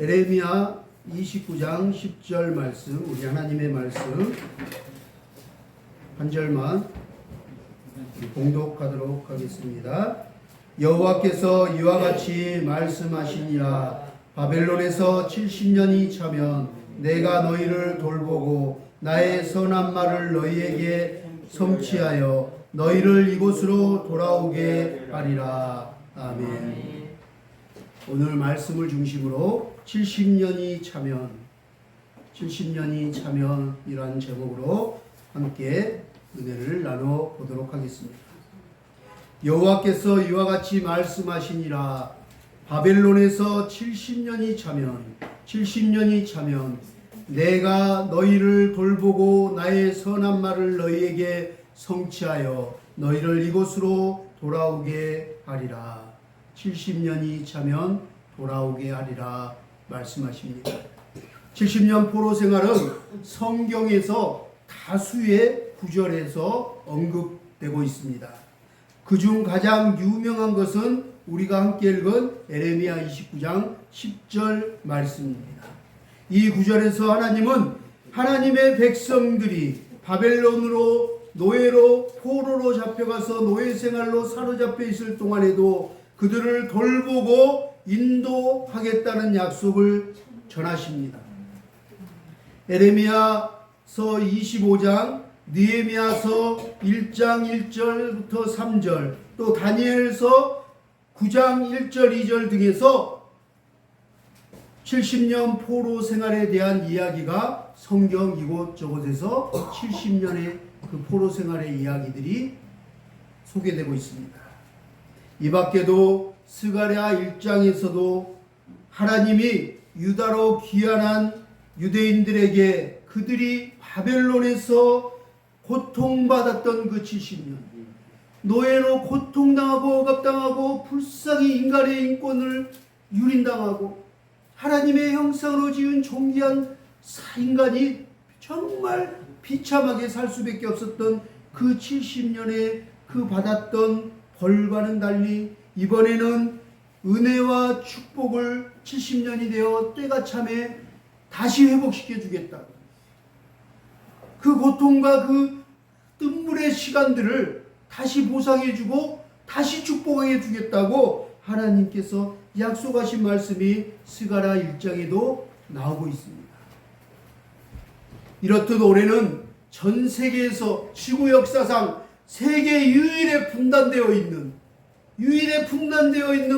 에레미야 29장 10절 말씀, 우리 하나님의 말씀 한 절만 봉독하도록 하겠습니다. 여호와께서 이와 같이 말씀하시니라. 바벨론에서 70년이 차면 내가 너희를 돌보고 나의 선한 말을 너희에게 성취하여 너희를 이곳으로 돌아오게 하리라. 아멘. 오늘 말씀을 중심으로 70년이 차면 이라는 제목으로 함께 은혜를 나눠 보도록 하겠습니다. 여호와께서 이와 같이 말씀하시니라. 바벨론에서 70년이 차면 내가 너희를 돌보고 나의 선한 말을 너희에게 성취하여 너희를 이곳으로 돌아오게 하리라. 70년이 차면 돌아오게 하리라 말씀하십니다. 70년 포로 생활은 성경에서 다수의 구절에서 언급되고 있습니다. 그중 가장 유명한 것은 우리가 함께 읽은 에레미야 29장 10절 말씀입니다. 이 구절에서 하나님은 하나님의 백성들이 바벨론으로 노예로 포로로 잡혀가서 노예 생활로 사로잡혀 있을 동안에도 그들을 돌보고 인도하겠다는 약속을 전하십니다. 에레미야서 25장, 느헤미야서 1장 1절부터 3절, 또 다니엘서 9장 1절 2절 등에서 70년 포로 생활에 대한 이야기가 성경 이곳저곳에서 70년의 그 포로 생활의 이야기들이 소개되고 있습니다. 이 밖에도 스가랴 1장에서도 하나님이 유다로 귀환한 유대인들에게 그들이 바벨론에서 고통받았던 그 70년, 노예로 고통당하고 억압당하고 불쌍히 인간의 인권을 유린당하고 하나님의 형상으로 지은 존귀한 인간이 정말 비참하게 살 수밖에 없었던 그 70년에 그 받았던 벌과는 달리 이번에는 은혜와 축복을 70년이 되어 때가 참에 다시 회복시켜 주겠다고, 그 고통과 그 뜬물의 시간들을 다시 보상해 주고 다시 축복해 주겠다고 하나님께서 약속하신 말씀이 스가랴 1장에도 나오고 있습니다. 이렇듯 올해는 전 세계에서 지구 역사상 세계 유일에 분단되어 있는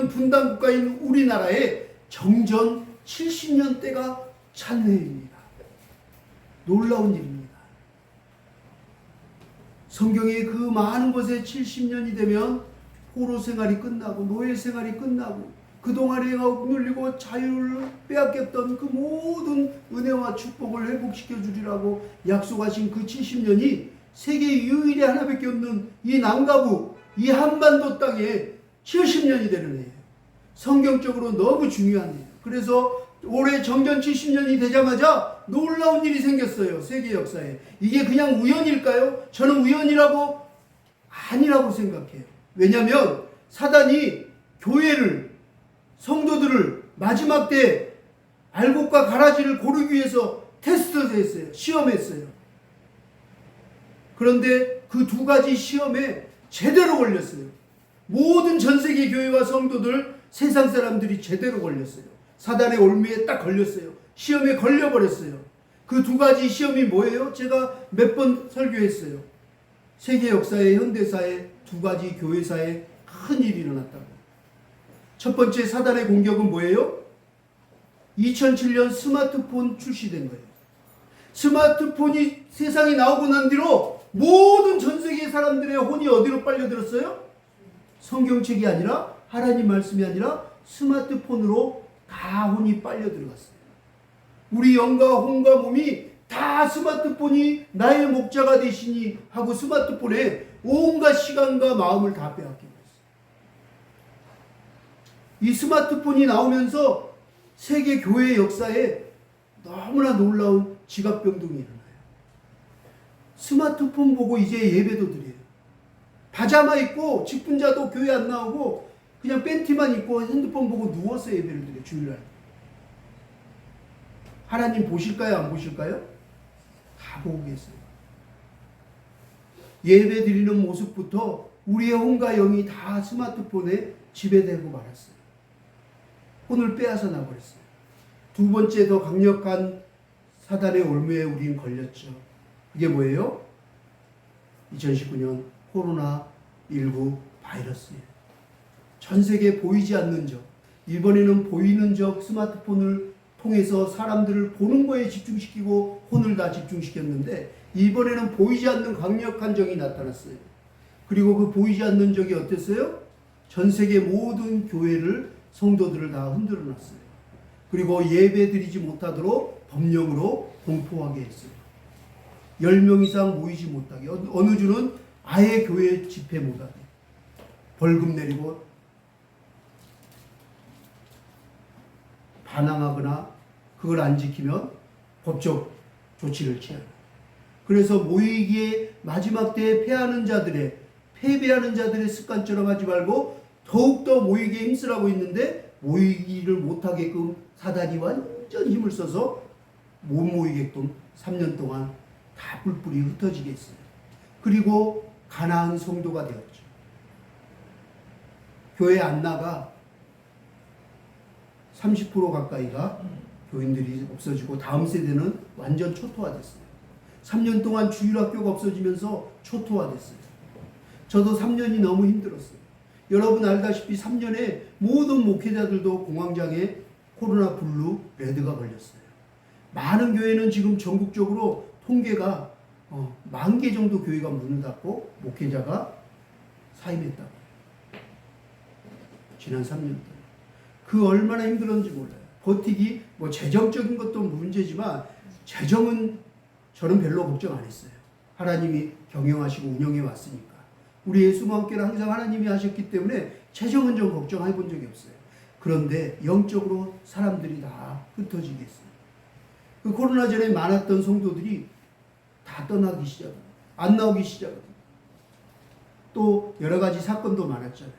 분단 국가인 우리나라에 정전 70년 때가 찬 해입니다. 놀라운 일입니다. 성경의 그 많은 곳에 70년이 되면 포로 생활이 끝나고 노예 생활이 끝나고 그동안에 억눌리고 자유를 빼앗겼던 그 모든 은혜와 축복을 회복시켜 주리라고 약속하신 그 70년이 세계 유일에 하나밖에 없는 이 남가부, 이 한반도 땅에 70년이 되는 해예요. 성경적으로 너무 중요한 해예요. 그래서 올해 정전 70년이 되자마자 놀라운 일이 생겼어요. 세계 역사에. 이게 그냥 우연일까요? 저는 우연이라고 아니라고 생각해요. 왜냐하면 사단이 교회를, 성도들을 마지막 때 알곡과 가라지를 고르기 위해서 테스트했어요. 시험했어요. 그런데 그 두 가지 시험에 제대로 걸렸어요. 모든 전 세계 교회와 성도들, 세상 사람들이 제대로 걸렸어요. 사단의 올무에 딱 걸렸어요. 시험에 걸려버렸어요. 그 두 가지 시험이 뭐예요? 제가 몇 번 설교했어요. 세계 역사에, 현대사에 두 가지 교회사에 큰 일이 일어났다고. 첫 번째 사단의 공격은 뭐예요? 2007년 스마트폰 출시된 거예요. 스마트폰이 세상에 나오고 난 뒤로 모든 전 세계 사람들의 혼이 어디로 빨려들었어요? 성경책이 아니라, 하나님 말씀이 아니라 스마트폰으로 다 혼이 빨려들어갔어요. 우리 영과 혼과 몸이 다 스마트폰이 나의 목자가 되시니 하고 스마트폰에 온갖 시간과 마음을 다 빼앗기고 있어요. 이 스마트폰이 나오면서 세계 교회 역사에 너무나 놀라운 지각변동이 일어나요. 스마트폰 보고 이제 예배도 드려요. 파자마 입고 직분자도 교회 안 나오고 그냥 팬티만 입고 핸드폰 보고 누워서 예배를 드려요. 주일날. 하나님 보실까요? 안 보실까요? 다 보고 계세요. 예배 드리는 모습부터 우리의 혼과 영이 다 스마트폰에 지배되고 말았어요. 혼을 빼앗아 나버렸어요. 두 번째 더 강력한 사단의 올무에 우린 걸렸죠. 이게 뭐예요? 2019년 코로나19 바이러스예요. 전 세계 보이지 않는 적, 이번에는 보이는 적 스마트폰을 통해서 사람들을 보는 거에 집중시키고 혼을 다 집중시켰는데, 이번에는 보이지 않는 강력한 적이 나타났어요. 그리고 그 보이지 않는 적이 어땠어요? 전 세계 모든 교회를, 성도들을 다 흔들어 놨어요. 그리고 예배 드리지 못하도록 법령으로 공포하게 했어요. 10명 이상 모이지 못하게, 어느 주는 아예 교회 집회 못하게 벌금 내리고 반항하거나 그걸 안 지키면 법적 조치를 취하는. 그래서 모이기에 마지막 때에 패배하는 자들의 습관처럼 하지 말고 더욱더 모이기에 힘쓰라고 했는데, 모이기를 못하게끔 사단이 완전 힘을 써서 못 모이게끔 3년 동안 다 뿔뿔이 흩어지게 했어요. 그리고 가난한 성도가 되었죠. 교회 안 나가 30% 가까이가 교인들이 없어지고, 다음 세대는 완전 초토화됐어요. 3년 동안 주일학교가 없어지면서 초토화됐어요. 저도 3년이 너무 힘들었어요. 여러분 알다시피 3년에 모든 목회자들도 공황장애, 코로나 블루, 레드가 걸렸어요. 많은 교회는 지금 전국적으로 통계가 10,000개 정도 교회가 문을 닫고 목회자가 사임했다고. 지난 3년 동안. 그 얼마나 힘들었는지 몰라요. 버티기, 재정적인 것도 문제지만, 재정은 저는 별로 걱정 안 했어요. 하나님이 경영하시고 운영해 왔으니까. 우리 예수와 함께는 항상 하나님이 하셨기 때문에 재정은 좀 걱정해 본 적이 없어요. 그런데 영적으로 사람들이 다 흩어지게 했어요. 그 코로나 전에 많았던 성도들이 다 떠나기 시작합니다. 안 나오기 시작합니다. 또 여러 가지 사건도 많았잖아요.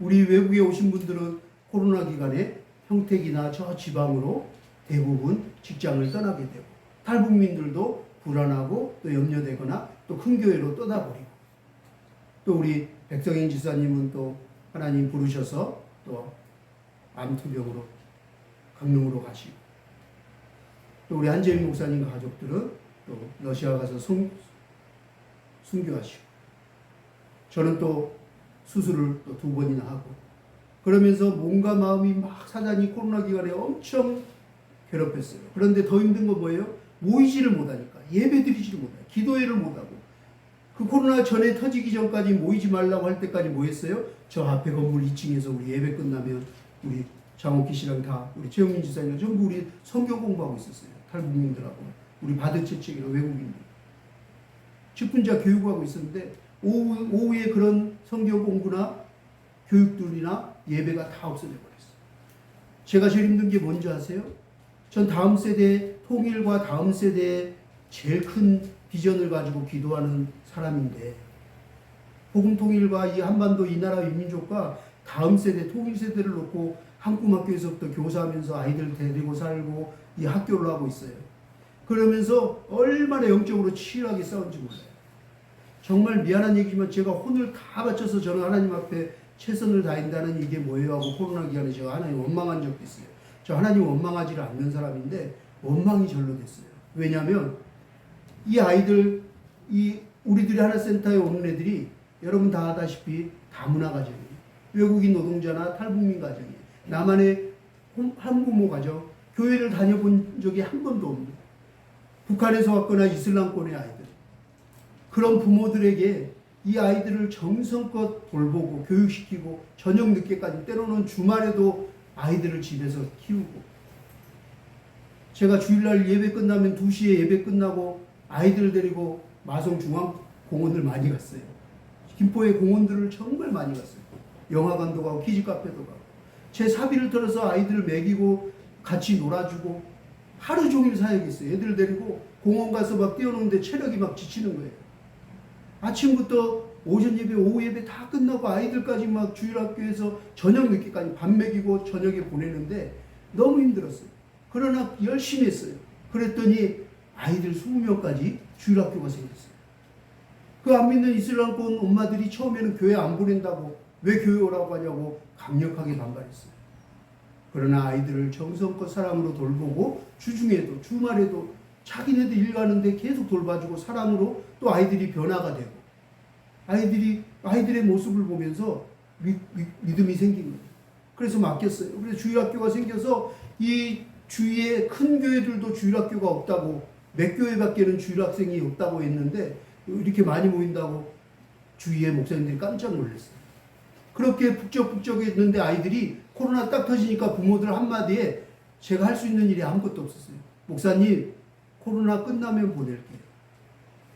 우리 외국에 오신 분들은 코로나 기간에 평택이나 저 지방으로 대부분 직장을 떠나게 되고, 탈북민들도 불안하고 또 염려되거나 또 큰 교회로 떠나버리고, 또 우리 백성인 지사님은 또 하나님 부르셔서 또 암투병으로 강릉으로 가시고, 또 우리 한재민 목사님 가족들은 또 러시아 가서 순교하시고, 저는 또 수술을 또 2번이나 하고, 그러면서 몸과 마음이 막 사단이 코로나 기간에 엄청 괴롭혔어요. 그런데 더 힘든 건 뭐예요? 모이지를 못하니까, 예배 드리지를 못해요. 기도회를 못하고. 그 코로나 전에 터지기 전까지 모이지 말라고 할 때까지 뭐 했어요? 저 앞에 건물 2층에서 우리 예배 끝나면 우리 장옥기 씨랑 다 우리 최영민 지사님 전부 우리 성경 공부하고 있었어요. 탈북민들하고 우리 바드채책이나 외국인들 10분자 교육하고 있었는데, 오후에 그런 성경 공부나 교육들이나 예배가 다 없어져 버렸어요. 제가 제일 힘든 게 뭔지 아세요? 전 다음 세대 통일과 다음 세대의 제일 큰 비전을 가지고 기도하는 사람인데, 복음 통일과 이 한반도 이 나라 민족과 다음 세대 통일 세대를 놓고 한꿈학교에서부터 교사하면서 아이들 데리고 살고 이 학교를 하고 있어요. 그러면서 얼마나 영적으로 치열하게 싸운지 몰라요. 정말 미안한 얘기지만 제가 혼을 다 바쳐서 저는 하나님 앞에 최선을 다한다는 이게 뭐예요 하고, 코로나 기간에 제가 하나님 원망한 적도 있어요. 저 하나님 원망하지를 않는 사람인데 원망이 절로 됐어요. 왜냐하면 이 아이들, 이 우리들이 하나센터에 오는 애들이 여러분 다 아다시피 다문화 가정이에요. 외국인 노동자나 탈북민 가정이에요. 나만의 한부모 가정, 교회를 다녀본 적이 한 번도 없는, 북한에서 왔거나 이슬람권의 아이들, 그런 부모들에게 이 아이들을 정성껏 돌보고 교육시키고 저녁 늦게까지, 때로는 주말에도 아이들을 집에서 키우고, 제가 주일날 예배 끝나면 2시에 예배 끝나고 아이들 데리고 마성중앙공원을 많이 갔어요. 김포의 공원들을 정말 많이 갔어요. 영화관도 가고 키즈카페도 가고, 제 사비를 털어서 아이들을 먹이고 같이 놀아주고 하루 종일 사역했어요. 애들 데리고 공원 가서 막 뛰어노는데 체력이 막 지치는 거예요. 아침부터 오전 예배, 오후 예배 다 끝나고 아이들까지 막 주일학교에서 저녁 늦게까지 밥 먹이고 저녁에 보내는데 너무 힘들었어요. 그러나 열심히 했어요. 그랬더니 아이들 20명까지 주일학교가 생겼어요. 그 안 믿는 이슬람권 엄마들이 처음에는 교회 안 보낸다고, 왜 교회 오라고 하냐고 강력하게 반발했어요. 그러나 아이들을 정성껏 사랑으로 돌보고 주중에도 주말에도 자기네들 일 가는데 계속 돌봐주고 사랑으로 또 아이들이 변화가 되고 아이들의 모습을 보면서 믿음이 생긴 거예요. 그래서 맡겼어요. 그래서 주일학교가 생겨서 이 주위에 큰 교회들도 주일학교가 없다고, 몇 교회밖에는 주일학생이 없다고 했는데 이렇게 많이 모인다고 주위의 목사님들이 깜짝 놀랐어요. 그렇게 북적북적했는데 아이들이 코로나 딱 터지니까 부모들 한마디에 제가 할 수 있는 일이 아무것도 없었어요. 목사님, 코로나 끝나면 보낼게요.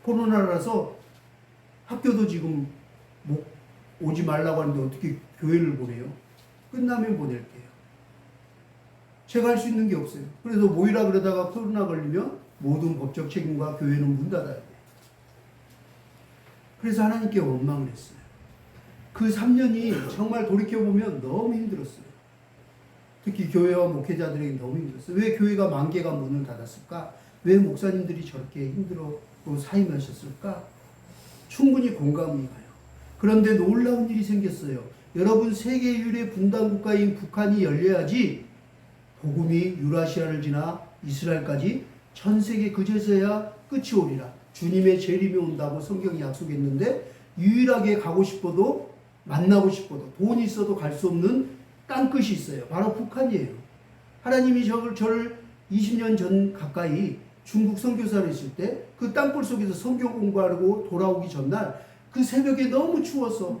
코로나라서 학교도 지금 오지 말라고 하는데 어떻게 교회를 보내요? 끝나면 보낼게요. 제가 할 수 있는 게 없어요. 그래서 모이라 그러다가 코로나 걸리면 모든 법적 책임과 교회는 문 닫아야 돼요. 그래서 하나님께 원망을 했어요. 그 3년이 정말 돌이켜보면 너무 힘들었어요. 특히 교회와 목회자들에게 너무 힘들었어요. 왜 교회가 10,000개가 문을 닫았을까? 왜 목사님들이 저렇게 힘들어 또 사임하셨을까? 충분히 공감이 가요. 그런데 놀라운 일이 생겼어요. 여러분, 세계 유일의 분단 국가인 북한이 열려야지 복음이 유라시아를 지나 이스라엘까지 전 세계 그제서야 끝이 오리라. 주님의 재림이 온다고 성경이 약속했는데 유일하게 가고 싶어도 만나고 싶어도 돈이 있어도 갈 수 없는 땅끝이 있어요. 바로 북한이에요. 하나님이 저를 20년 전 가까이 중국 선교사를 했을 때 그 땅굴 속에서 성경 공부하고 돌아오기 전날 그 새벽에 너무 추워서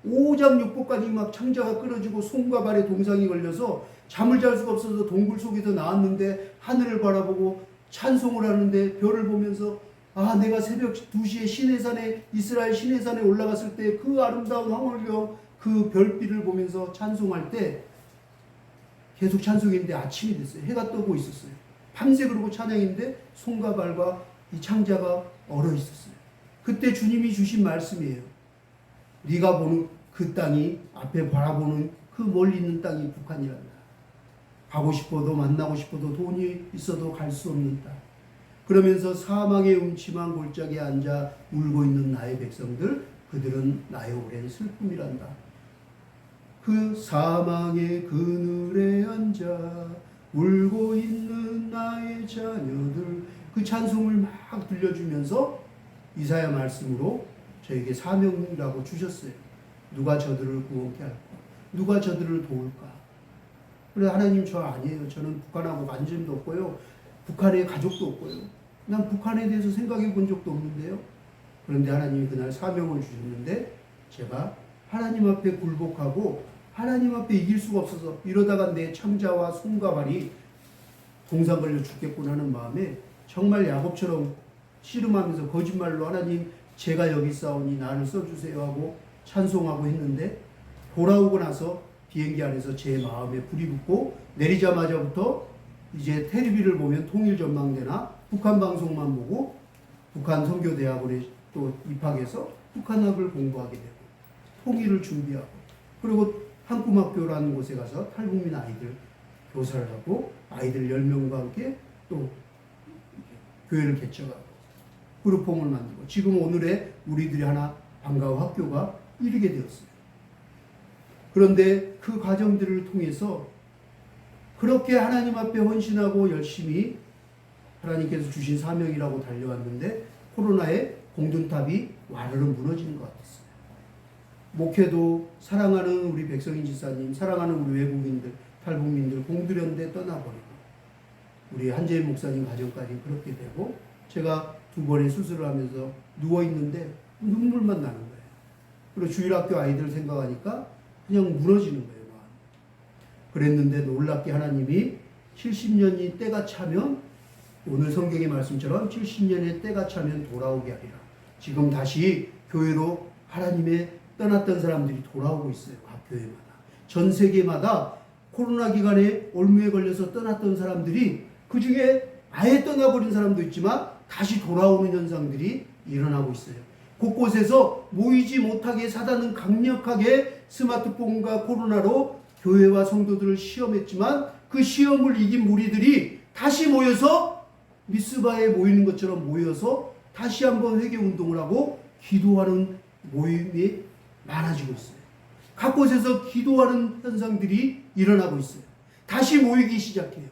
오장육부까지 막 창자가 끊어지고 손과 발에 동상이 걸려서 잠을 잘 수가 없어서 동굴 속에서 나왔는데 하늘을 바라보고 찬송을 하는데 별을 보면서 내가 새벽 2시에 시내산에 이스라엘 시내산에 올라갔을 때 그 아름다운 황홀경 그 별빛을 보면서 찬송할 때 계속 찬송했는데 아침이 됐어요. 해가 뜨고 있었어요. 밤새 그러고 찬양인데 손과 발과 이 창자가 얼어 있었어요. 그때 주님이 주신 말씀이에요. 네가 보는 그 땅이 앞에 바라보는 그 멀리 있는 땅이 북한이란다. 가고 싶어도 만나고 싶어도 돈이 있어도 갈 수 없는 땅. 그러면서 사망의 음침한 골짜기에 앉아 울고 있는 나의 백성들, 그들은 나의 오랜 슬픔이란다. 그 사망의 그늘에 앉아 울고 있는 나의 자녀들, 그 찬송을 막 들려주면서 이사야 말씀으로 저에게 사명이라고 주셨어요. 누가 저들을 구원케 할까? 누가 저들을 도울까? 그래, 하나님 저 아니에요. 저는 북한하고 관심도 없고요. 북한에 가족도 없고요. 난 북한에 대해서 생각해 본 적도 없는데요. 그런데 하나님이 그날 사명을 주셨는데 제가 하나님 앞에 굴복하고 하나님 앞에 이길 수가 없어서 이러다가 내 창자와 손과 발이 동상 걸려 죽겠구나 하는 마음에 정말 야곱처럼 씨름하면서 거짓말로 하나님 제가 여기 있사오니 나를 써주세요 하고 찬송하고 했는데 돌아오고 나서 비행기 안에서 제 마음에 불이 붙고 내리자마자부터 이제 텔레비를 보면 통일전망대나 북한 방송만 보고 북한 선교대학원에 또 입학해서 북한학을 공부하게 되고 통일을 준비하고 그리고 한꿈학교라는 곳에 가서 탈북민 아이들 교사를 하고 아이들 10명과 함께 또 교회를 개척하고 그룹홈을 만들고 지금 오늘의 우리들이 하나 방과후 학교가 이르게 되었어요. 그런데 그 과정들을 통해서 그렇게 하나님 앞에 헌신하고 열심히 하나님께서 주신 사명이라고 달려왔는데 코로나에 공든탑이 와르르 무너지는 것 같았어요. 목회도 사랑하는 우리 백성인 지사님, 사랑하는 우리 외국인들, 탈북민들 공들였는데 떠나버리고 우리 한재인 목사님 가정까지 그렇게 되고 제가 2번의 수술을 하면서 누워있는데 눈물만 나는 거예요. 그리고 주일학교 아이들 생각하니까 그냥 무너지는 거예요. 그랬는데 놀랍게 하나님이 70년이 때가 차면 오늘 성경의 말씀처럼 70년의 때가 차면 돌아오게 하리라. 지금 다시 교회로 하나님의 떠났던 사람들이 돌아오고 있어요. 각 교회마다. 전 세계마다 코로나 기간에 올무에 걸려서 떠났던 사람들이 그 중에 아예 떠나버린 사람도 있지만 다시 돌아오는 현상들이 일어나고 있어요. 곳곳에서 모이지 못하게 사단은 강력하게 스마트폰과 코로나로 교회와 성도들을 시험했지만 그 시험을 이긴 무리들이 다시 모여서 미스바에 모이는 것처럼 모여서 다시 한번 회개 운동을 하고 기도하는 모임이 많아지고 있어요. 각 곳에서 기도하는 현상들이 일어나고 있어요. 다시 모이기 시작해요.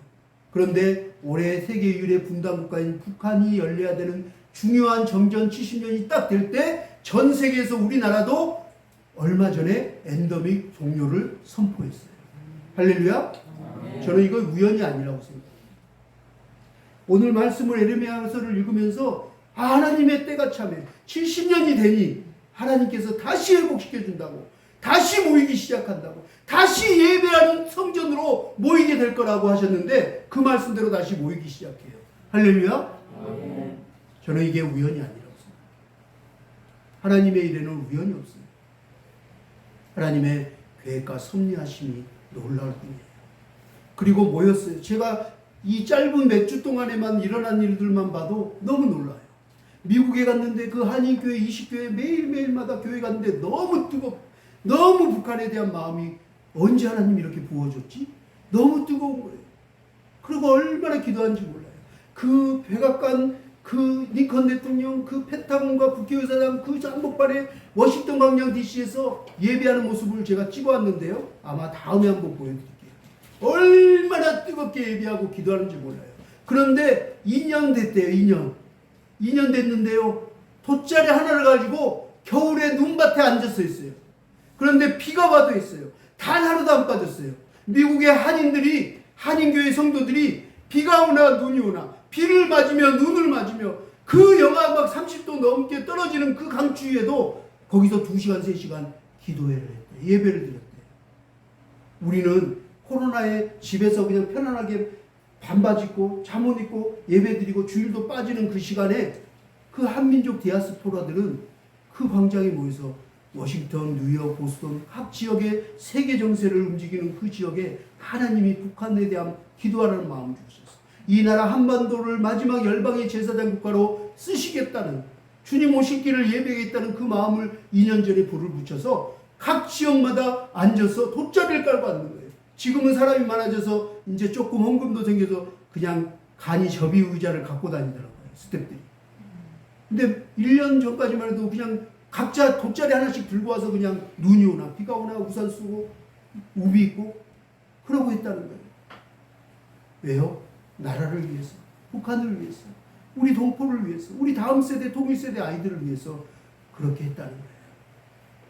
그런데 올해 세계 유일의 분단 국가인 북한이 열려야 되는 중요한 정전 70년이 딱 될 때 전 세계에서 우리나라도 얼마 전에 엔데믹 종료를 선포했어요. 할렐루야. 저는 이거 우연이 아니라고 생각합니다. 오늘 말씀을 에레미야서를 읽으면서 하나님의 때가 참에 70년이 되니 하나님께서 다시 회복시켜 준다고, 다시 모이기 시작한다고, 다시 예배하는 성전으로 모이게 될 거라고 하셨는데 그 말씀대로 다시 모이기 시작해요. 할렐루야. 저는 이게 우연이 아니라고 생각합니다. 하나님의 일에는 우연이 없어요. 하나님의 계획과 섭리하심이 놀라울 뿐이에요. 그리고 모였어요. 제가 이 짧은 몇 주 동안에만 일어난 일들만 봐도 너무 놀라요. 미국에 갔는데 그 한인교회 20교회 매일매일마다 교회 갔는데 너무 너무 북한에 대한 마음이 언제 하나님이 이렇게 부어줬지? 너무 뜨거운 거예요. 그리고 얼마나 기도한지 몰라요. 그 백악관, 그 링컨 대통령, 그 펜타곤과 국회의사당, 그 한복판에 워싱턴 광장 DC에서 예배하는 모습을 제가 찍어왔는데요. 아마 다음에 한번 보여드릴게요. 얼마나 뜨겁게 예배하고 기도하는지 몰라요. 그런데 2년 됐대요. 2년 됐는데요. 돗자리 하나를 가지고 겨울에 눈밭에 앉아서 있어요. 그런데 비가 와도 있어요. 단 하루도 안 빠졌어요. 미국의 한인들이, 한인교회 성도들이 비가 오나 눈이 오나 비를 맞으며 눈을 맞으며 그 영하 막 30도 넘게 떨어지는 그 강추위에도 거기서 2시간, 3시간 기도회를 했대요. 예배를 드렸대요. 우리는 코로나에 집에서 그냥 편안하게 반바지 입고 잠옷 입고 예배 드리고 주일도 빠지는 그 시간에 그 한민족 디아스포라들은 그 광장에 모여서 워싱턴, 뉴욕, 보스턴 각 지역의 세계 정세를 움직이는 그 지역에 하나님이 북한에 대한 기도하라는 마음을 주셨어요. 이 나라 한반도를 마지막 열방의 제사장 국가로 쓰시겠다는, 주님 오실 길을 예배하겠다는 그 마음을 2년 전에 불을 붙여서 각 지역마다 앉아서 돗자리를 깔고 앉는 거예요. 지금은 사람이 많아져서 이제 조금 헌금도 생겨서 그냥 간이 접이 의자를 갖고 다니더라고요, 스태프들이. 근데 1년 전까지만 해도 그냥 각자 돗자리 하나씩 들고 와서 그냥 눈이 오나 비가 오나 우산 쓰고 우비 입고 그러고 있다는 거예요. 왜요? 나라를 위해서, 북한을 위해서, 우리 동포를 위해서, 우리 다음 세대, 통일 세대 아이들을 위해서 그렇게 했다는 거예요.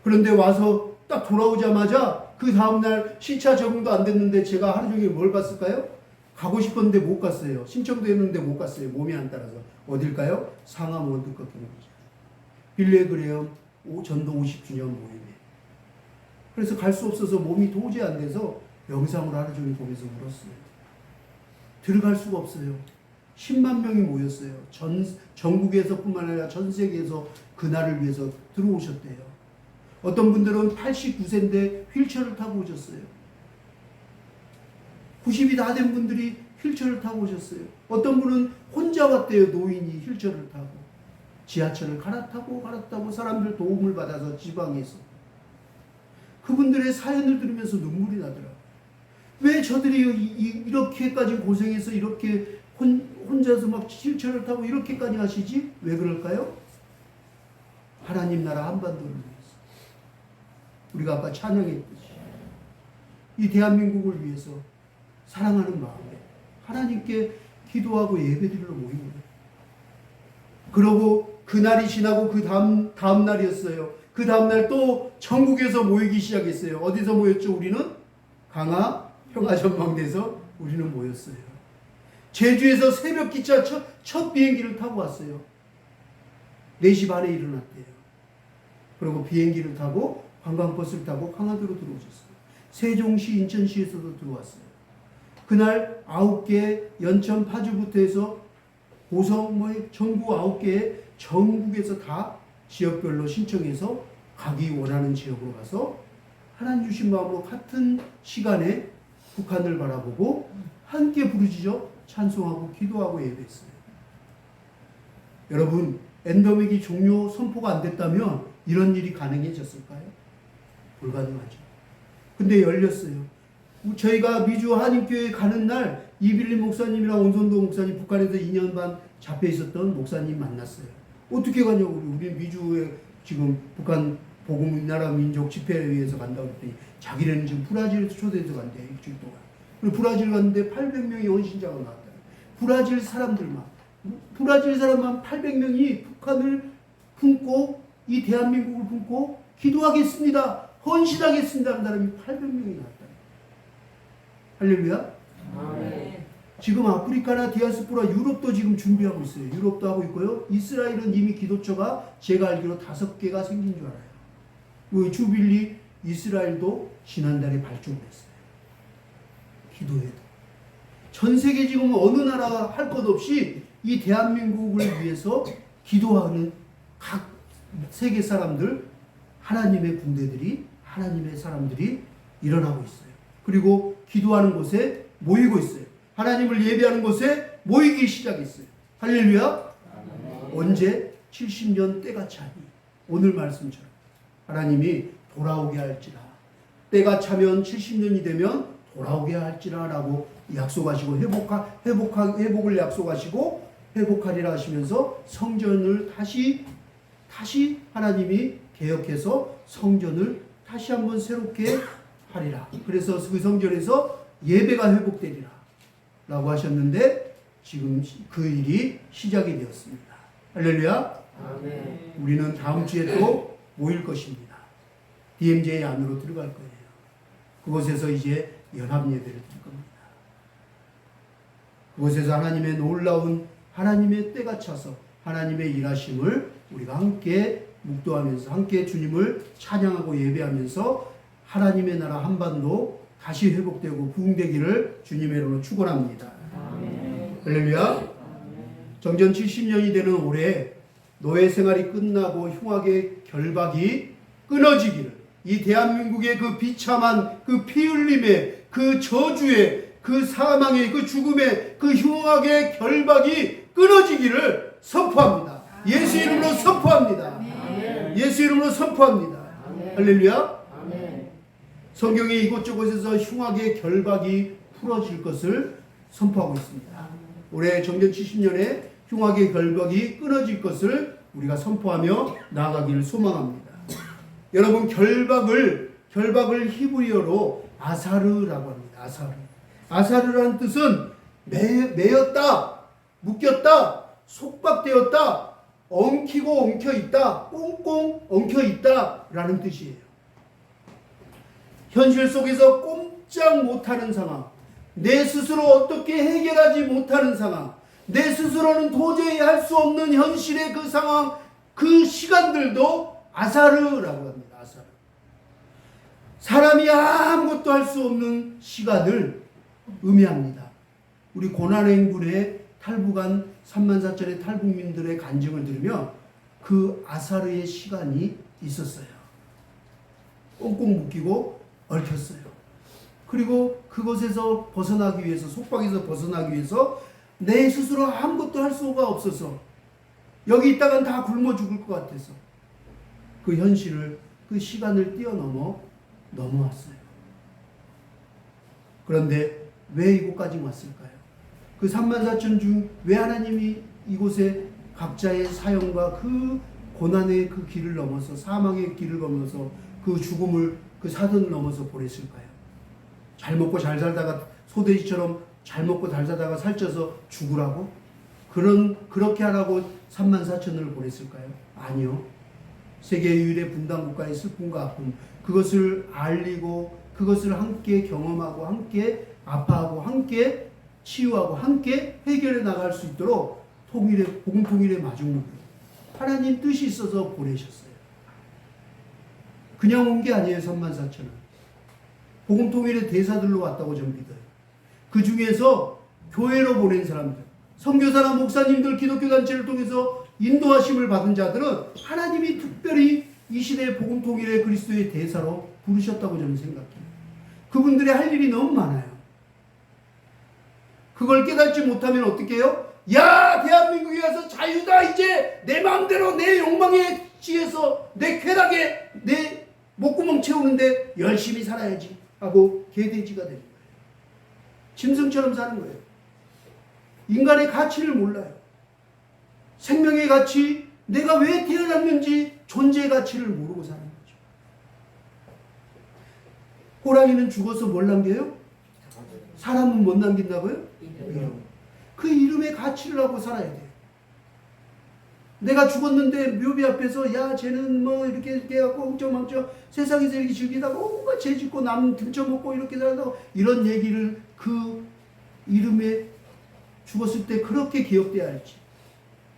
그런데 와서 딱 돌아오자마자 그 다음날 시차 적응도 안 됐는데 제가 하루 종일 뭘 봤을까요? 가고 싶었는데 못 갔어요. 신청도 했는데 못 갔어요. 몸이 안 따라서. 어딜까요? 상암 월드컵 경기장. 빌리 그레엄 전도 50주년 모임에. 그래서 갈 수 없어서 몸이 도저히 안 돼서 영상으로 하루 종일 보면서 울었어요. 들어갈 수가 없어요. 10만 명이 모였어요. 전국에서뿐만 아니라 전 세계에서 그날을 위해서 들어오셨대요. 어떤 분들은 89세인데 휠체어를 타고 오셨어요. 90이 다 된 분들이 휠체어를 타고 오셨어요. 어떤 분은 혼자 왔대요. 노인이 휠체어를 타고. 지하철을 갈아타고 사람들 도움을 받아서 지방에서. 그분들의 사연을 들으면서 눈물이 나더라고요. 왜 저들이 이렇게까지 고생해서 이렇게 혼자서 막 휠체어를 타고 이렇게까지 하시지? 왜 그럴까요? 하나님 나라 한반도를 위해서. 우리가 아까 찬양했듯이 이 대한민국을 위해서 사랑하는 마음에 하나님께 기도하고 예배드리러 모인 거예요. 그러고 그날이 지나고 그 다음 날이었어요. 그 다음 날 또 전국에서 모이기 시작했어요. 어디서 모였죠? 우리는 강화 평화전망대에서 우리는 모였어요. 제주에서 새벽 기차 첫 비행기를 타고 왔어요. 4시 반에 일어났대요. 그리고 비행기를 타고 관광버스를 타고 강화도로 들어오셨어요. 세종시, 인천시에서도 들어왔어요. 그날 9개 연천 파주부터 해서 고성 전국 9개 전국에서 다 지역별로 신청해서 가기 원하는 지역으로 가서 하나님 주신 마음으로 같은 시간에 북한을 바라보고 함께 부르짖어 찬송하고 기도하고 예배했어요. 여러분, 엔데믹이 종료 선포가 안 됐다면 이런 일이 가능해졌을까요? 불가능하죠. 근데 열렸어요. 저희가 미주 한인교회 가는 날 이빌린 목사님이랑 온선도 목사님 북한에서 2년 반 잡혀 있었던 목사님 만났어요. 어떻게 가냐고. 우리 미주에 지금 북한 복음 나라 민족 집회에 위해서 간다고 했더니 자기네는 지금 브라질에서 초대해서 간대. 일주일 동안. 그리고 브라질 갔는데 800명이 헌신자가 나왔다. 브라질 사람만 800명이 북한을 품고 이 대한민국을 품고 기도하겠습니다. 헌신하겠습니다 하는 사람이 800명이 나왔다. 할렐루야. 아멘. 지금 아프리카나 디아스포라 유럽도 지금 준비하고 있어요. 유럽도 하고 있고요. 이스라엘은 이미 기도처가 제가 알기로 5개가 생긴 줄 알아요. 그 주빌리 이스라엘도 지난달에 발족됐어요. 기도회도. 전 세계 지금 어느 나라가 할 것 없이 이 대한민국을 위해서 기도하는 각 세계 사람들, 하나님의 군대들이, 하나님의 사람들이 일어나고 있어요. 그리고 기도하는 곳에 모이고 있어요. 하나님을 예배하는 곳에 모이기 시작했어요. 할렐루야. 언제? 70년 때가 차니. 오늘 말씀처럼 하나님이 돌아오게 할지라. 때가 차면 70년이 되면 돌아오게 할지라 라고 약속하시고 회복을 약속하시고 회복하리라 하시면서 성전을 다시 하나님이 개혁해서 성전을 다시 한번 새롭게 하리라. 그래서 그 성전에서 예배가 회복되리라 라고 하셨는데 지금 그 일이 시작이 되었습니다. 할렐루야. 아멘. 우리는 다음 주에 또 모일 것입니다. DMJ 안으로 들어갈 거예요. 그곳에서 이제 연합 예배를 드릴 겁니다. 그곳에서 하나님의 놀라운 하나님의 때가 차서 하나님의 일하심을 우리가 함께 묵도하면서 함께 주님을 찬양하고 예배하면서 하나님의 나라 한반도 다시 회복되고 부흥되기를 주님의 이름으로 축원합니다. 할렐루야. 정전 70년이 되는 올해 노예 생활이 끝나고 흉악의 결박이 끊어지기를, 이 대한민국의 그 비참한 그 피 흘림의 그 저주의 그 사망의 그 죽음의 그 흉악의 결박이 끊어지기를 선포합니다. 예수 이름으로 선포합니다. 예수 이름으로 선포합니다. 할렐루야. 성경의 이곳저곳에서 흉악의 결박이 풀어질 것을 선포하고 있습니다. 올해 정전 70년에 흉악의 결박이 끊어질 것을 우리가 선포하며 나아가기를 소망합니다. 여러분, 결박을 히브리어로 아사르라고 합니다. 아사르라는 뜻은 매였다, 묶였다, 속박되었다, 엉키고 엉켜있다, 꽁꽁 엉켜있다 라는 뜻이에요. 현실 속에서 꼼짝 못하는 상황, 내 스스로 어떻게 해결하지 못하는 상황, 내 스스로는 도저히 할 수 없는 현실의 그 상황, 그 시간들도 아사르라고 합니다. 아사르. 사람이 아무것도 할 수 없는 시간을 의미합니다. 우리 고난행군의 탈북한 34,000의 탈북민들의 간증을 들으면 그 아사르의 시간이 있었어요. 꽁꽁 묶이고 얽혔어요. 그리고 그것에서 벗어나기 위해서, 속박에서 벗어나기 위해서 내 스스로 아무것도 할 수가 없어서 여기 있다간 다 굶어 죽을 것 같아서 그 현실을, 그 시간을 넘어왔어요. 그런데 왜 이곳까지 왔을까요? 그 34,000 중 왜 하나님이 이곳에 각자의 사형과 그 고난의 그 길을 넘어서, 사망의 길을 넘어서 그 죽음을, 그 사단을 넘어서 보냈을까요? 잘 먹고 잘 살다가 소돼지처럼 잘 먹고 잘 살다가 살쪄서 죽으라고? 그렇게 하라고 34,000을 보냈을까요? 아니요. 세계 유일의 분단 국가의 슬픔과 아픔, 그것을 알리고 그것을 함께 경험하고 함께 아파하고 함께 치유하고 함께 해결해 나갈 수 있도록 복음 통일의 마중물로 하나님 뜻이 있어서 보내셨어요. 그냥 온 게 아니에요. 34,000은 복음 통일의 대사들로 왔다고 저는 믿어요. 그 중에서 교회로 보낸 사람들, 선교사나 목사님들, 기독교 단체를 통해서 인도하심을 받은 자들은 하나님이 특별히 이 시대의 복음 통일의 그리스도의 대사로 부르셨다고 저는 생각해요. 그분들이 할 일이 너무 많아요. 그걸 깨닫지 못하면 어떻게 해요? 야, 대한민국에 가서 자유다, 이제 내 마음대로 내 욕망에 취해서 내 쾌락에 내 목구멍 채우는데 열심히 살아야지. 하고 개돼지가 되는 거예요. 짐승처럼 사는 거예요. 인간의 가치를 몰라요. 생명의 가치, 내가 왜 태어났는지 존재의 가치를 모르고 사는 거죠. 호랑이는 죽어서 뭘 남겨요? 사람은 못 남긴다고요? 이름. 그 이름의 가치를 하고 살아야 돼요. 내가 죽었는데 묘비 앞에서 야 쟤는 뭐 이렇게 하고 엉청망청 세상에서 이렇게 즐기다가 온갖 죄 짓고 남 등쳐먹고 이렇게 살다가 이런 얘기를 그 이름에 죽었을 때 그렇게 기억돼야 할지,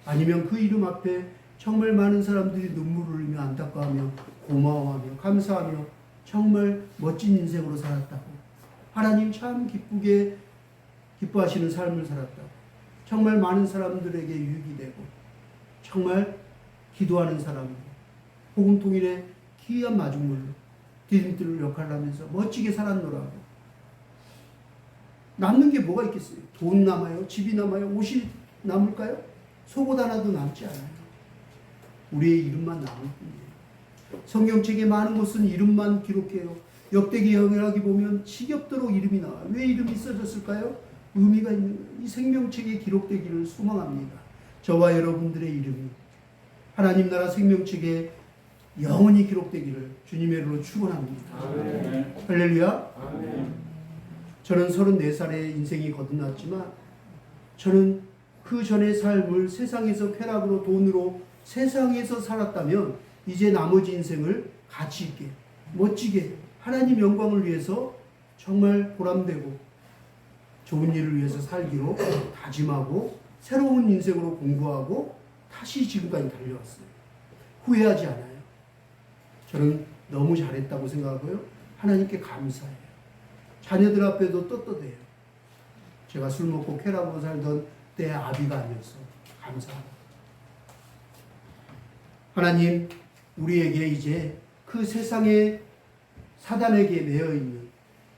아니면 그 이름 앞에 정말 많은 사람들이 눈물을 흘리며 안타까워하며 고마워하며 감사하며 정말 멋진 인생으로 살았다고, 하나님 참 기쁘게 기뻐하시는 삶을 살았다고, 정말 많은 사람들에게 유익이 되고 정말 기도하는 사람으로 복음통일의 귀한 마중물로 디딤돌 역할을 하면서 멋지게 살았노라고. 남는 게 뭐가 있겠어요? 돈 남아요? 집이 남아요? 옷이 남을까요? 속옷 하나도 남지 않아요. 우리의 이름만 남을 뿐이에요. 성경책에 많은 곳은 이름만 기록해요. 역대기 영역이 보면 지겹도록 이름이 나와요. 왜 이름이 써졌을까요? 의미가 있는 거예요. 이 생명책에 기록되기를 소망합니다. 저와 여러분들의 이름이 하나님 나라 생명책에 영원히 기록되기를 주님의 이름으로 축원합니다. 아멘. 할렐루야. 아멘. 저는 34살에 인생이 거듭났지만 저는 그 전의 삶을 세상에서 쾌락으로 돈으로 세상에서 살았다면 이제 나머지 인생을 가치 있게 멋지게 하나님 영광을 위해서 정말 보람되고 좋은 일을 위해서 살기로 다짐하고 새로운 인생으로 공부하고 다시 지금까지 달려왔어요. 후회하지 않아요. 저는 너무 잘했다고 생각하고요. 하나님께 감사해요. 자녀들 앞에도 떳떳해요. 제가 술 먹고 쾌락으로 살던 때의 아비가 아니어서 감사합니다. 하나님, 우리에게 이제 그 세상에 사단에게 매여있는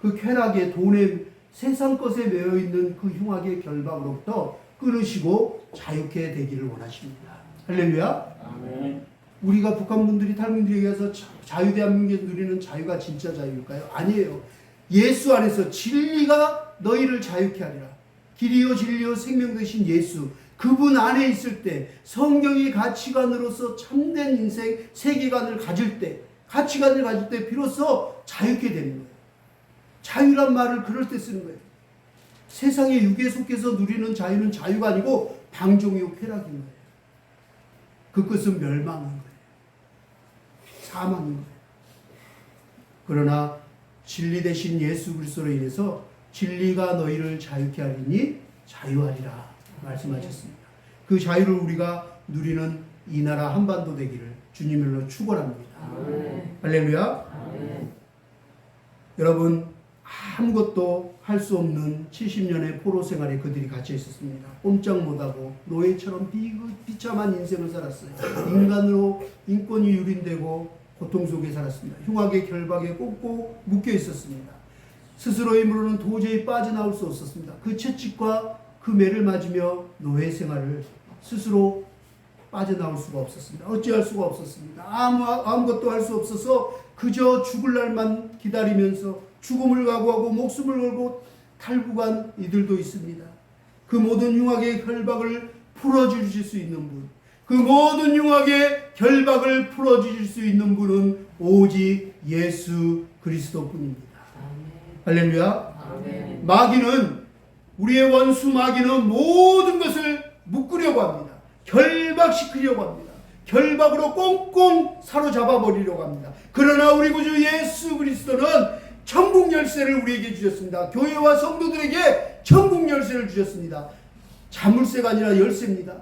그 쾌락의 돈의 세상 것에 매여있는 그 흉악의 결박으로부터 끊으시고 자유케 되기를 원하십니다. 할렐루야. 아멘. 우리가 북한 분들이 탈북민들에게 가서 자유대한민국에서 누리는 자유가 진짜 자유일까요? 아니에요. 예수 안에서 진리가 너희를 자유케 하리라. 길이요 진리요 생명 되신 예수, 그분 안에 있을 때 성경의 가치관으로서 참된 인생 세계관을 가질 때, 가치관을 가질 때 비로소 자유케 되는 거예요. 자유란 말을 그럴 때 쓰는 거예요. 세상의 육에 속해서 누리는 자유는 자유가 아니고 방종이요 쾌락인 거예요. 그 끝은 멸망인 거예요. 사망인 거예요. 그러나 진리 대신 예수 그리스도로 인해서 진리가 너희를 자유케 하리니 자유하리라 말씀하셨습니다. 그 자유를 우리가 누리는 이 나라 한반도 되기를 주님으로 축원합니다. 할렐루야. 여러분, 아무것도 할 수 없는 70년의 포로 생활에 그들이 갇혀 있었습니다. 꼼짝 못하고 노예처럼 비참한 인생을 살았어요. 인간으로 인권이 유린되고 고통 속에 살았습니다. 흉악의 결박에 꽂고 묶여 있었습니다. 스스로의 힘으로는 도저히 빠져나올 수 없었습니다. 그 채찍과 그 매를 맞으며 노예 생활을 스스로 빠져나올 수가 없었습니다. 어찌할 수가 없었습니다. 아무것도 할 수 없어서 그저 죽을 날만 기다리면서 죽음을 각오하고 목숨을 걸고 탈북한 이들도 있습니다. 그 모든 흉악의 결박을 풀어주실 수 있는 분, 그 모든 흉악의 결박을 풀어주실 수 있는 분은 오직 예수 그리스도뿐입니다. 할렐루야. 마귀는, 우리의 원수 마귀는 모든 것을 묶으려고 합니다. 결박시키려고 합니다. 결박으로 꽁꽁 사로잡아 버리려고 합니다. 그러나 우리 구주 예수 그리스도는 천국 열쇠를 우리에게 주셨습니다. 교회와 성도들에게 천국 열쇠를 주셨습니다. 자물쇠가 아니라 열쇠입니다.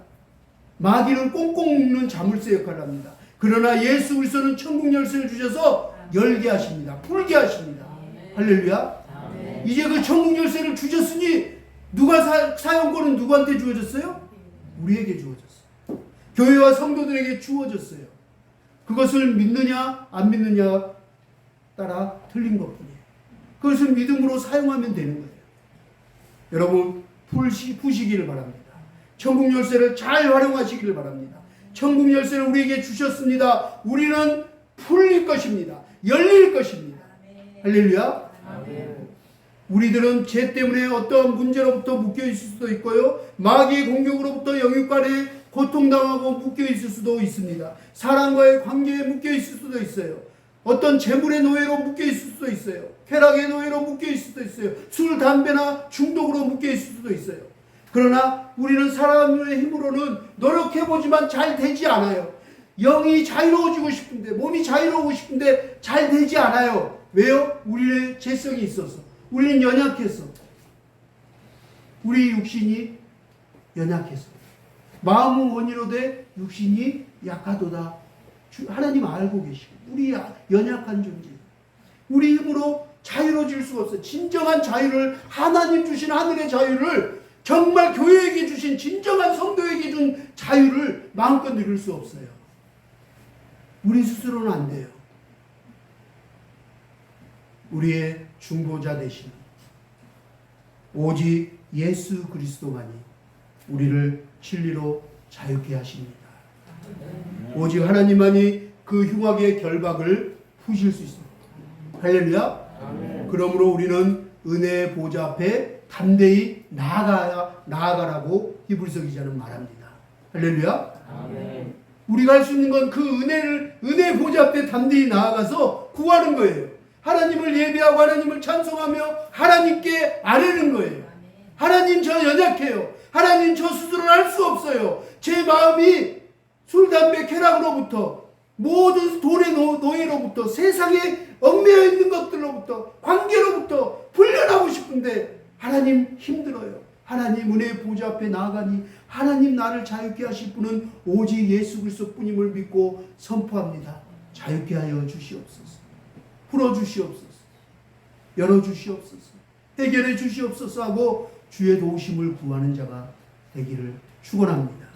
마귀는 꽁꽁 묶는 자물쇠 역할을 합니다. 그러나 예수 그리스도는 천국 열쇠를 주셔서 열게 하십니다. 풀게 하십니다. 할렐루야. 이제 그 천국 열쇠를 주셨으니 누가 사용권은 누구한테 주어졌어요? 우리에게 주어졌어요. 교회와 성도들에게 주어졌어요. 그것을 믿느냐 안 믿느냐 따라 틀린 것뿐이에요. 그것을 믿음으로 사용하면 되는 거예요. 여러분, 푸시기를 바랍니다. 천국 열쇠를 잘 활용하시기를 바랍니다. 천국 열쇠를 우리에게 주셨습니다. 우리는 풀릴 것입니다. 열릴 것입니다. 할렐루야. 우리들은 죄 때문에 어떠한 문제로부터 묶여 있을 수도 있고요. 마귀의 공격으로부터 영육간에 고통당하고 묶여 있을 수도 있습니다. 사람과의 관계에 묶여 있을 수도 있어요. 어떤 재물의 노예로 묶여 있을 수도 있어요. 쾌락의 노예로 묶여 있을 수도 있어요. 술, 담배나 중독으로 묶여 있을 수도 있어요. 그러나 우리는 사람의 힘으로는 노력해보지만 잘 되지 않아요. 영이 자유로워지고 싶은데, 몸이 자유로우고 싶은데 잘 되지 않아요. 왜요? 우리의 죄성이 있어서. 우리는 연약해서. 우리 육신이 연약해서. 마음은 원이로되 육신이 약하도다. 하나님 알고 계시고 우리 연약한 존재. 우리 힘으로 자유로워질 수가 없어요. 진정한 자유를, 하나님 주신 하늘의 자유를, 정말 교회에게 주신 진정한 성도에게 준 자유를 마음껏 누릴 수 없어요. 우리 스스로는 안 돼요. 우리의 중보자 되신 오직 예수 그리스도만이 우리를 진리로 자유케 하십니다. 오직 하나님만이 그 흉악의 결박을 푸실 수 있습니다. 할렐루야. 그러므로 우리는 은혜의 보좌 앞에 담대히 나아가라고 히브리서 기자는 말합니다. 할렐루야. 우리가 할 수 있는 건 그 은혜의 보좌 앞에 담대히 나아가서 구하는 거예요. 하나님을 예배하고 하나님을 찬송하며 하나님께 아뢰는 거예요. 하나님, 저 연약해요. 하나님, 저 스스로는 할 수 없어요. 제 마음이 술, 담배, 쾌락으로부터, 모든 돈의 노예로부터, 세상에 얽매여 있는 것들로부터, 관계로부터 풀려나고 싶은데 하나님 힘들어요. 하나님 은혜의 보좌 앞에 나아가니 하나님 나를 자유케 하실 분은 오직 예수 그리스도 뿐임을 믿고 선포합니다. 자유케 하여 주시옵소서. 풀어주시옵소서. 열어주시옵소서. 해결해 주시옵소서 하고 주의 도우심을 구하는 자가 되기를 축원합니다.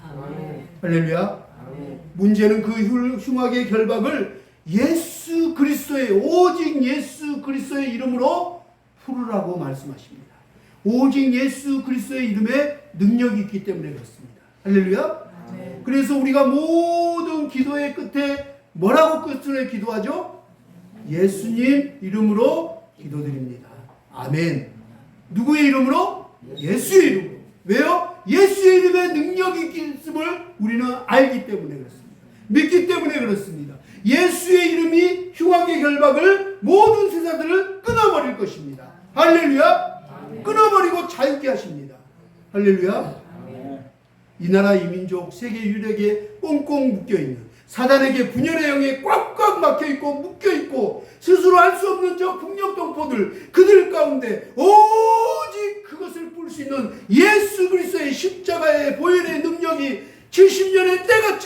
할렐루야. 문제는 그 흉악의 결박을 예수 그리스도의, 오직 예수 그리스도의 이름으로 풀으라고 말씀하십니다. 오직 예수 그리스도의 이름에 능력이 있기 때문에 그렇습니다. 할렐루야. 그래서 우리가 모든 기도의 끝에 뭐라고 끝을 기도하죠? 예수님 이름으로 기도드립니다. 아멘. 누구의 이름으로? 예수의 이름으로. 왜요? 예수의 이름에 능력이 있음을 우리는 알기 때문에 그렇습니다. 믿기 때문에 그렇습니다. 예수의 이름이 흉악의 결박을, 모든 세상들을 끊어버릴 것입니다. 할렐루야. 끊어버리고 자유케 하십니다. 할렐루야. 이 나라 이 민족 세계 유력에 꽁꽁 묶여있는, 사단에게 분열의 영에 꽉꽉 막혀있고 묶여있고 스스로 할 수 없는 저 풍력동포들, 그들 가운데 오직 그것을 풀 수 있는 예수 그리스도의 십자가의 보혈의 능력이 70년의 때가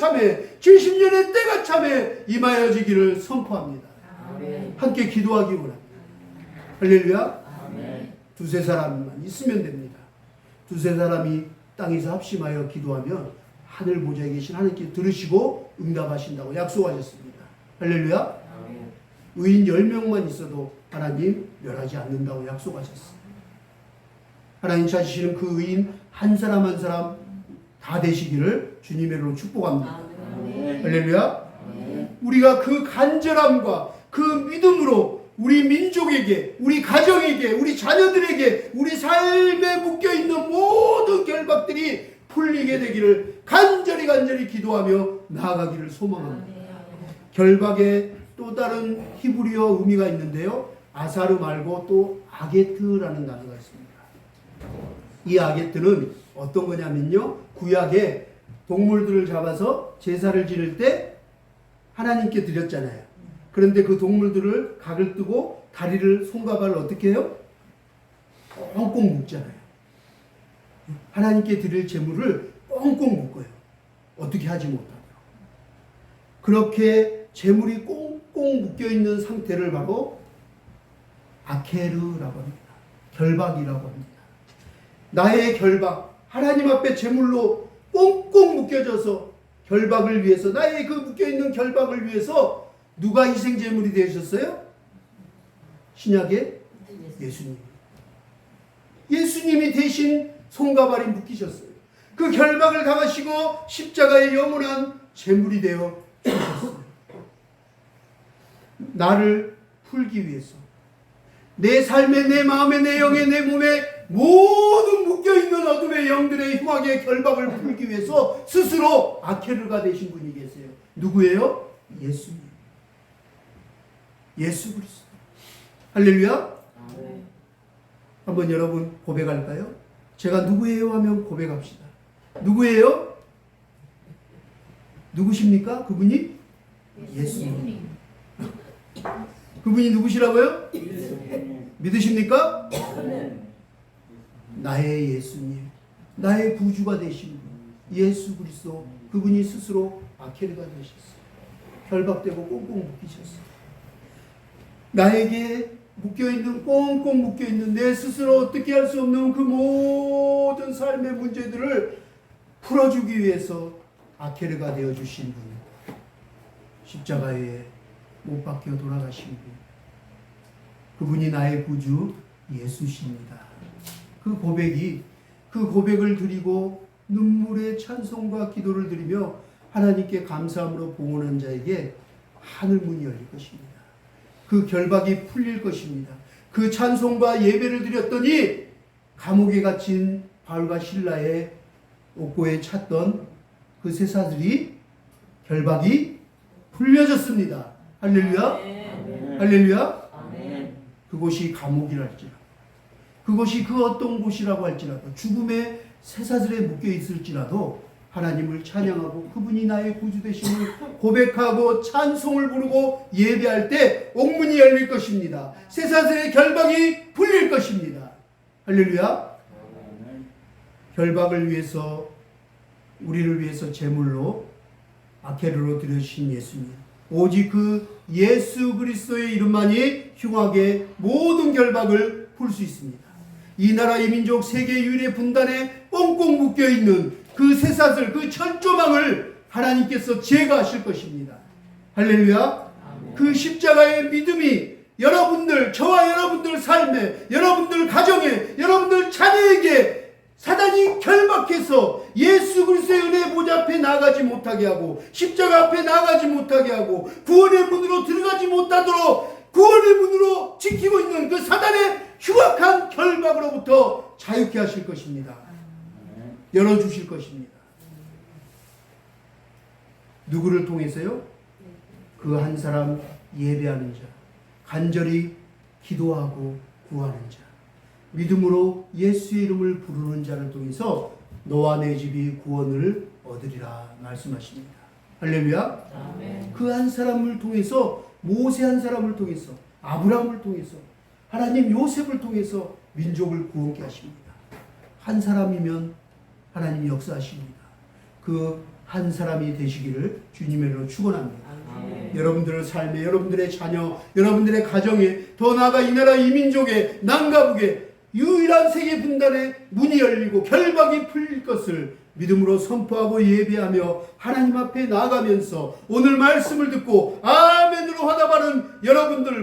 참에 임하여지기를 선포합니다. 함께 기도하기 원합니다. 할렐루야. 두세 사람만 있으면 됩니다. 두세 사람이 땅에서 합심하여 기도하면 하늘 보좌에 계신 하나님께 들으시고 응답하신다고 약속하셨습니다. 할렐루야. 의인 10명만 있어도 하나님 멸하지 않는다고 약속하셨습니다. 하나님 찾으시는 그 의인 한 사람 한 사람 다 되시기를 주님의 이름으로 축복합니다. 할렐루야. 우리가 그 간절함과 그 믿음으로 우리 민족에게, 우리 가정에게, 우리 자녀들에게, 우리 삶에 묶여있는 모든 결박들이 풀리게 되기를 간절히 기도하며 나아가기를 소망합니다. 결박에 또 다른 히브리어 의미가 있는데요. 아사르 말고 또 아게트라는 단어가 있습니다. 이 아게트는 어떤 거냐면요. 구약에 동물들을 잡아서 제사를 지낼 때 하나님께 드렸잖아요. 그런데 그 동물들을 각을 뜨고 다리를, 손과 발을 어떻게 해요? 꽁꽁 묶잖아요. 하나님께 드릴 제물을 꽁꽁 묶어요. 어떻게 하지 못하도록. 그렇게 제물이 꽁꽁 묶여있는 상태를 바로 아케르라고 합니다. 결박이라고 합니다. 나의 결박, 하나님 앞에 제물로 꽁꽁 묶여져서 결박을 위해서, 나의 그 묶여있는 결박을 위해서 누가 희생제물이 되셨어요? 신약의 예수님. 예수님이 대신 손과 발이 묶이셨어요. 그 결박을 당하시고 십자가의 영원한 제물이 되어 주셨어요. 나를 풀기 위해서, 내 삶에, 내 마음에, 내 영에, 내 몸에 모든 묶여있는 어둠의 영들의 흉악의 결박을 풀기 위해서 스스로 아케르가 되신 분이 계세요. 누구예요? 예수님. 예수 그리스도. 할렐루야. 한번 여러분 고백할까요? 제가 누구예요 하면 고백합시다. 누구예요? 누구십니까? 그분이? 예수님. 그분이 누구시라고요? 믿으십니까? 나의 예수님, 나의 구주가 되신 분, 예수 그리스도. 그분이 스스로 아케르가 되셨어요. 결박되고 꽁꽁 묶이셨어요. 나에게 묶여있는, 꽁꽁 묶여있는 내 스스로 어떻게 할 수 없는 그 모든 삶의 문제들을 풀어주기 위해서 아케르가 되어주신 분, 십자가에 못 박혀 돌아가신 분, 그분이 나의 구주 예수십니다. 그 고백을 드리고 눈물의 찬송과 기도를 드리며 하나님께 감사함으로 봉헌한 자에게 하늘문이 열릴 것입니다. 그 결박이 풀릴 것입니다. 그 찬송과 예배를 드렸더니 감옥에 갇힌 바울과 실라의 옥고에 찼던 그 쇠사슬이 결박이 풀려졌습니다. 할렐루야. 할렐루야. 그곳이 감옥이랄지라도, 그것이 그 어떤 곳이라고 할지라도, 죽음의 쇠사슬에 묶여 있을지라도 하나님을 찬양하고 그분이 나의 구주 되심을 고백하고 찬송을 부르고 예배할 때 옥문이 열릴 것입니다. 쇠사슬의 결박이 풀릴 것입니다. 할렐루야. 결박을 위해서, 우리를 위해서 제물로 아케르로 드려주신 예수님, 오직 그 예수 그리스도의 이름만이 흉악의 모든 결박을 풀 수 있습니다. 이 나라 이 민족 세계 유일의 분단에 꽁꽁 묶여있는 그 쇠사슬, 그 철조망을 하나님께서 제거하실 것입니다. 할렐루야. 그 십자가의 믿음이 여러분들, 저와 여러분들 삶에, 여러분들 가정에, 여러분들 자녀에게 사단이 결박해서 예수 그리스도의 은혜의 보좌 앞에 나가지 못하게 하고, 십자가 앞에 나가지 못하게 하고, 구원의 문으로 들어가지 못하도록 구원의 문으로 지키고 있는 그 사단의 흉악한 결박으로부터 자유케 하실 것입니다. 열어주실 것입니다. 누구를 통해서요? 그 한 사람 예배하는 자, 간절히 기도하고 구하는 자, 믿음으로 예수의 이름을 부르는 자를 통해서 너와 내 집이 구원을 얻으리라 말씀하십니다. 할렐루야. 그 한 사람을 통해서, 모세 한 사람을 통해서, 아브라함을 통해서, 하나님 요셉을 통해서 민족을 구원케 하십니다. 한 사람이면 하나님이 역사하십니다. 그 한 사람이 되시기를 주님의 이름으로 축원합니다. 여러분들의 삶에, 여러분들의 자녀, 여러분들의 가정에, 더 나아가 이 나라 이 민족의 남가북에 유일한 세계 분단의 문이 열리고 결박이 풀릴 것을 믿음으로 선포하고 예배하며 하나님 앞에 나아가면서 오늘 말씀을 듣고 아멘으로 화답하는 여러분들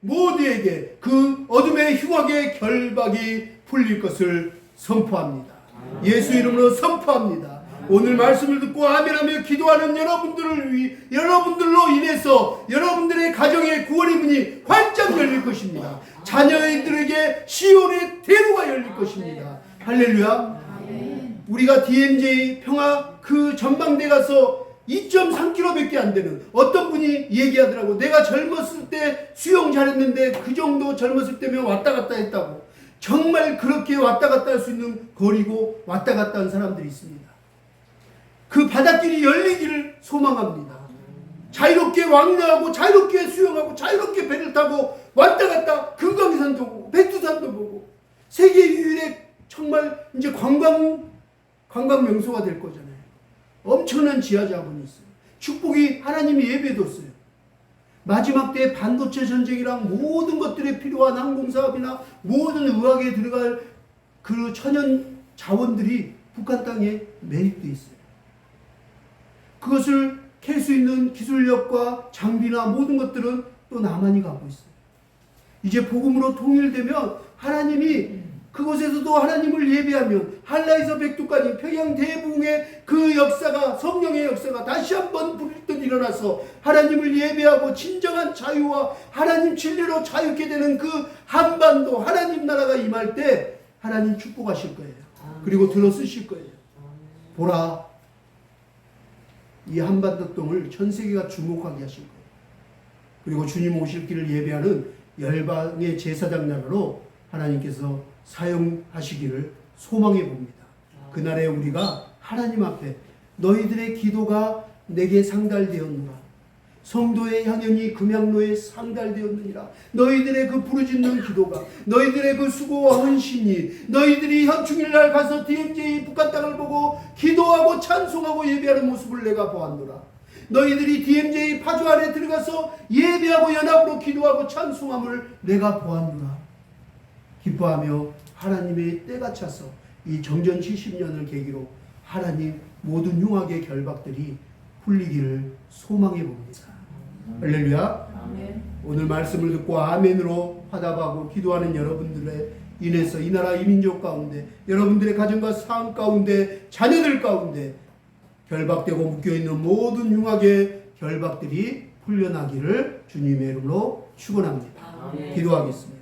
모두에게 그 어둠의 흉악의 결박이 풀릴 것을 선포합니다. 예수 이름으로 선포합니다. 오늘 말씀을 듣고 아멘하며 기도하는 여러분들로 인해서 여러분들의 가정의 구원의 문이 활짝 열릴 것입니다. 자녀들에게 시온의 대로가 열릴 것입니다. 할렐루야. 우리가 DMZ 평화 그 전망대 가서 2.3km밖에 안 되는 어떤 분이 얘기하더라고. 내가 젊었을 때 수영 잘했는데 그 정도 젊었을 때면 왔다 갔다 했다고. 정말 그렇게 왔다 갔다 할 수 있는 거리고 왔다 갔다 한 사람들이 있습니다. 그 바닷길이 열리기를 소망합니다. 자유롭게 왕래하고 자유롭게 수영하고 자유롭게 배를 타고 왔다 갔다 금강산도 보고 백두산도 보고 세계 유일의 정말 이제 관광 명소가 될 거잖아요. 엄청난 지하자본이 있어요. 축복이 하나님이 예배해뒀어요. 마지막 때 반도체 전쟁이랑 모든 것들에 필요한 항공사업이나 모든 의학에 들어갈 그 천연 자원들이 북한 땅에 매립되어 있어요. 그것을 캘 수 있는 기술력과 장비나 모든 것들은 또 남한이 갖고 있어요. 이제 복음으로 통일되면 하나님이 그곳에서도 하나님을 예배하면 한라에서 백두까지 평양 대붕의 그 역사가, 성령의 역사가 다시 한번 불듯 일어나서 하나님을 예배하고 진정한 자유와 하나님 진리로 자유케 되는 그 한반도 하나님 나라가 임할 때 하나님 축복하실 거예요. 그리고 들어쓰실 거예요. 보라, 이 한반도 땅을 전 세계가 주목하게 하실 거예요. 그리고 주님 오실 길을 예배하는 열방의 제사장 나라로 하나님께서 사용하시기를 소망해 봅니다. 그날에 우리가 하나님 앞에 너희들의 기도가 내게 상달되었노라. 성도의 향연이 금양로에 상달되었느니라. 너희들의 그 부르짖는 기도가, 너희들의 그 수고와 헌신이, 너희들이 현충일날 가서 DMZ 북한 땅을 보고 기도하고 찬송하고 예배하는 모습을 내가 보았노라. 너희들이 DMZ 파주 안에 들어가서 예배하고 연합으로 기도하고 찬송함을 내가 보았노라. 기뻐하며 하나님의 때가 차서 이 정전 70년을 계기로 하나님 모든 흉악의 결박들이 풀리기를 소망해 봅니다. 할렐루야. 아멘. 오늘 말씀을 듣고 아멘으로 화답하고 기도하는 여러분들에 인해서 이 나라 이 민족 가운데, 여러분들의 가정과 삶 가운데, 자녀들 가운데 결박되고 묶여있는 모든 흉악의 결박들이 풀려나기를 주님의 이름으로 축원합니다. 아멘. 기도하겠습니다.